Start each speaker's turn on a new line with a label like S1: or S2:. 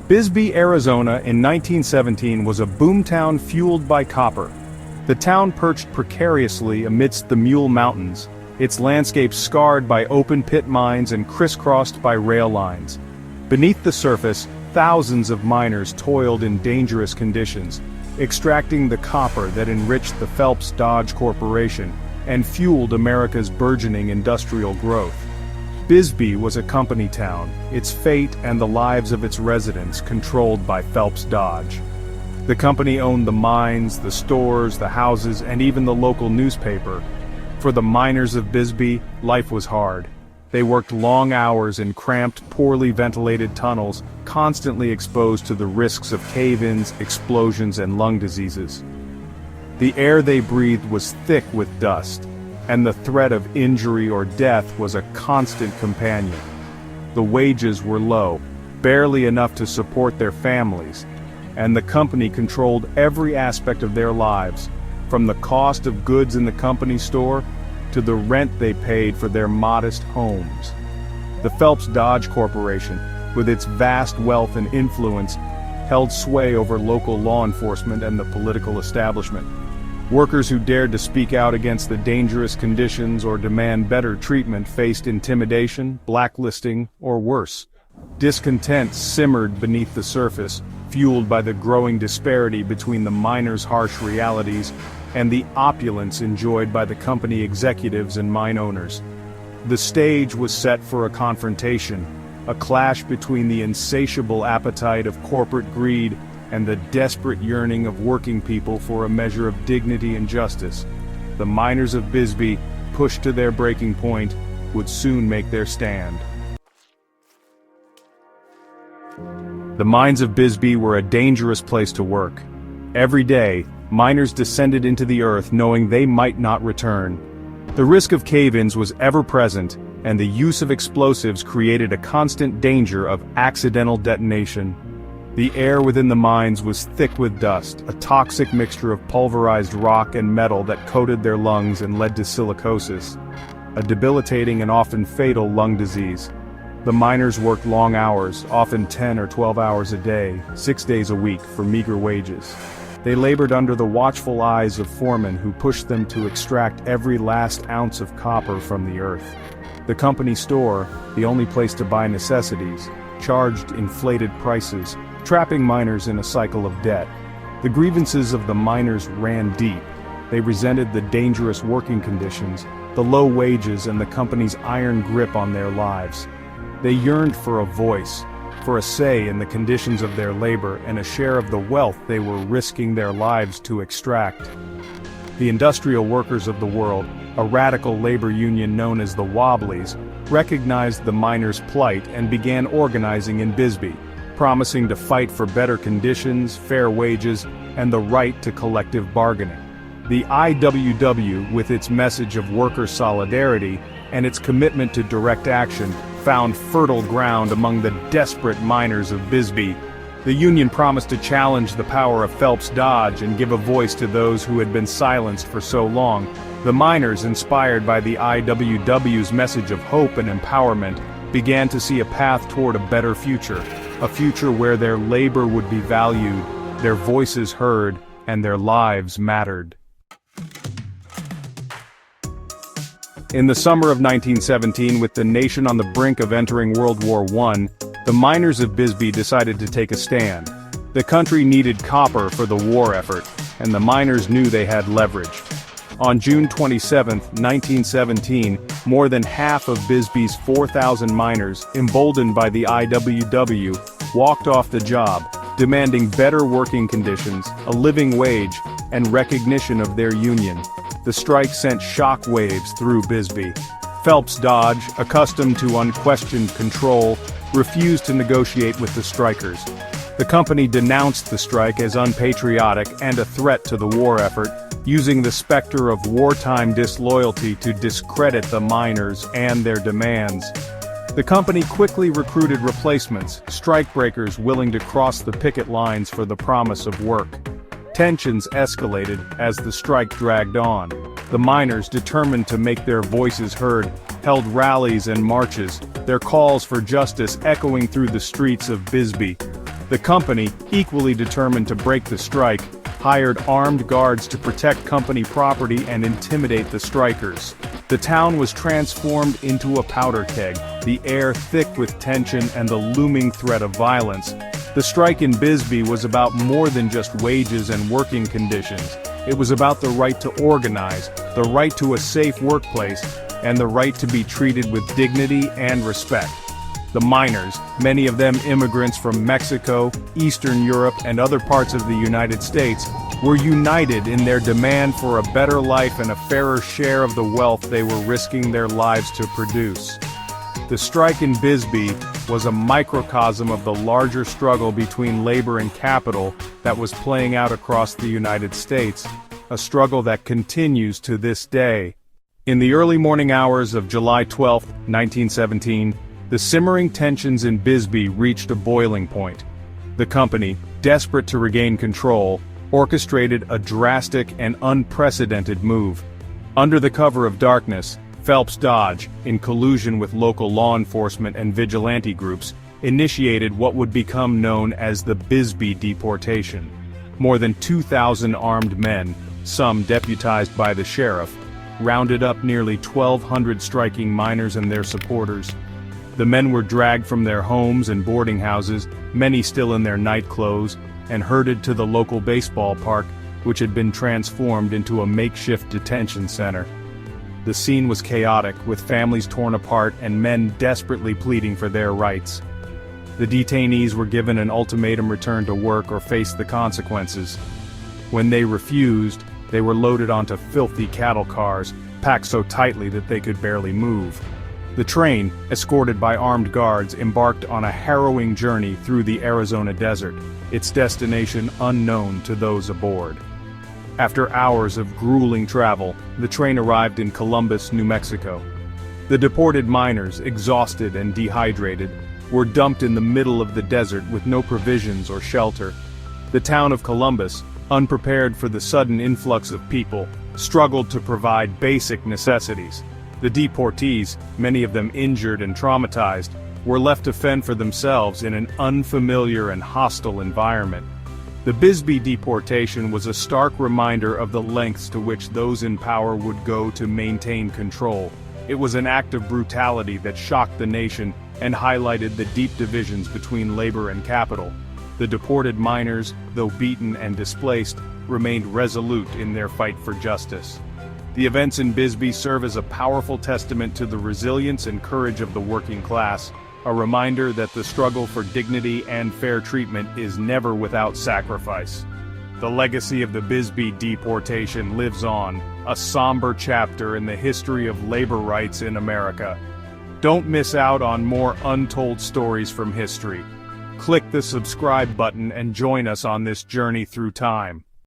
S1: Bisbee, Arizona in 1917 was a boomtown fueled by copper. The town perched precariously amidst the Mule Mountains, its landscape scarred by open pit mines and crisscrossed by rail lines. Beneath the surface, thousands of miners toiled in dangerous conditions, extracting the copper that enriched the Phelps Dodge Corporation and fueled America's burgeoning industrial growth. Bisbee was a company town, its fate and the lives of its residents controlled by Phelps Dodge. The company owned the mines, the stores, the houses, and even the local newspaper. For the miners of Bisbee, life was hard. They worked long hours in cramped, poorly ventilated tunnels, constantly exposed to the risks of cave-ins, explosions, and lung diseases. The air they breathed was thick with dust, and the threat of injury or death was a constant companion. The wages were low, barely enough to support their families, and the company controlled every aspect of their lives, from the cost of goods in the company store to the rent they paid for their modest homes. The Phelps Dodge Corporation, with its vast wealth and influence, held sway over local law enforcement and the political establishment. Workers who dared to speak out against the dangerous conditions or demand better treatment faced intimidation, blacklisting, or worse. Discontent simmered beneath the surface, fueled by the growing disparity between the miners' harsh realities and the opulence enjoyed by the company executives and mine owners. The stage was set for a confrontation, a clash between the insatiable appetite of corporate greed and the desperate yearning of working people for a measure of dignity and justice. The miners of Bisbee, pushed to their breaking point, would soon make their stand. The mines of Bisbee were a dangerous place to work. Every day, miners descended into the earth knowing they might not return. The risk of cave-ins was ever present, and the use of explosives created a constant danger of accidental detonation. The air within the mines was thick with dust, a toxic mixture of pulverized rock and metal that coated their lungs and led to silicosis, a debilitating and often fatal lung disease. The miners worked long hours, often 10 or 12 hours a day, 6 days a week, for meager wages. They labored under the watchful eyes of foremen who pushed them to extract every last ounce of copper from the earth. The company store, the only place to buy necessities, charged inflated prices, trapping miners in a cycle of debt. The grievances of the miners ran deep. They resented the dangerous working conditions, the low wages, and the company's iron grip on their lives. They yearned for a voice, for a say in the conditions of their labor and a share of the wealth they were risking their lives to extract. The industrial workers of the world, a radical labor union known as the Wobblies, recognized the miners' plight and began organizing in Bisbee, promising to fight for better conditions, fair wages, and the right to collective bargaining. The IWW, with its message of worker solidarity and its commitment to direct action, found fertile ground among the desperate miners of Bisbee. The union promised to challenge the power of Phelps Dodge and give a voice to those who had been silenced for so long. The miners, inspired by the IWW's message of hope and empowerment, began to see a path toward a better future, a future where their labor would be valued, their voices heard, and their lives mattered. In the summer of 1917, with the nation on the brink of entering World War I, the miners of Bisbee decided to take a stand. The country needed copper for the war effort, and the miners knew they had leverage. On June 27, 1917, more than half of Bisbee's 4,000 miners, emboldened by the IWW, walked off the job, demanding better working conditions, a living wage, and recognition of their union. The strike sent shock waves through Bisbee. Phelps Dodge, accustomed to unquestioned control, refused to negotiate with the strikers. The company denounced the strike as unpatriotic and a threat to the war effort, using the specter of wartime disloyalty to discredit the miners and their demands. The company quickly recruited replacements, strikebreakers willing to cross the picket lines for the promise of work. Tensions escalated as the strike dragged on. The miners, determined to make their voices heard, held rallies and marches, their calls for justice echoing through the streets of Bisbee. The company, equally determined to break the strike, hired armed guards to protect company property and intimidate the strikers. The town was transformed into a powder keg, the air thick with tension and the looming threat of violence. The strike in Bisbee was about more than just wages and working conditions. It was about the right to organize, the right to a safe workplace, and the right to be treated with dignity and respect. The miners, many of them immigrants from Mexico, Eastern Europe, and other parts of the United States, were united in their demand for a better life and a fairer share of the wealth they were risking their lives to produce. The strike in Bisbee was a microcosm of the larger struggle between labor and capital that was playing out across the United States, a struggle that continues to this day. In the early morning hours of July 12, 1917, the simmering tensions in Bisbee reached a boiling point. The company, desperate to regain control, orchestrated a drastic and unprecedented move. Under the cover of darkness, Phelps Dodge, in collusion with local law enforcement and vigilante groups, initiated what would become known as the Bisbee Deportation. More than 2,000 armed men, some deputized by the sheriff, rounded up nearly 1,200 striking miners and their supporters. The men were dragged from their homes and boarding houses, many still in their night clothes, and herded to the local baseball park, which had been transformed into a makeshift detention center. The scene was chaotic, with families torn apart and men desperately pleading for their rights. The detainees were given an ultimatum: return to work or face the consequences. When they refused, they were loaded onto filthy cattle cars, packed so tightly that they could barely move. The train, escorted by armed guards, embarked on a harrowing journey through the Arizona desert, its destination unknown to those aboard. After hours of grueling travel, the train arrived in Columbus, New Mexico. The deported miners, exhausted and dehydrated, were dumped in the middle of the desert with no provisions or shelter. The town of Columbus, unprepared for the sudden influx of people, struggled to provide basic necessities. The deportees, many of them injured and traumatized, were left to fend for themselves in an unfamiliar and hostile environment. The Bisbee Deportation was a stark reminder of the lengths to which those in power would go to maintain control. It was an act of brutality that shocked the nation and highlighted the deep divisions between labor and capital. The deported miners, though beaten and displaced, remained resolute in their fight for justice. The events in Bisbee serve as a powerful testament to the resilience and courage of the working class, a reminder that the struggle for dignity and fair treatment is never without sacrifice. The legacy of the Bisbee Deportation lives on, a somber chapter in the history of labor rights in America. Don't miss out on more untold stories from history. Click the subscribe button and join us on this journey through time.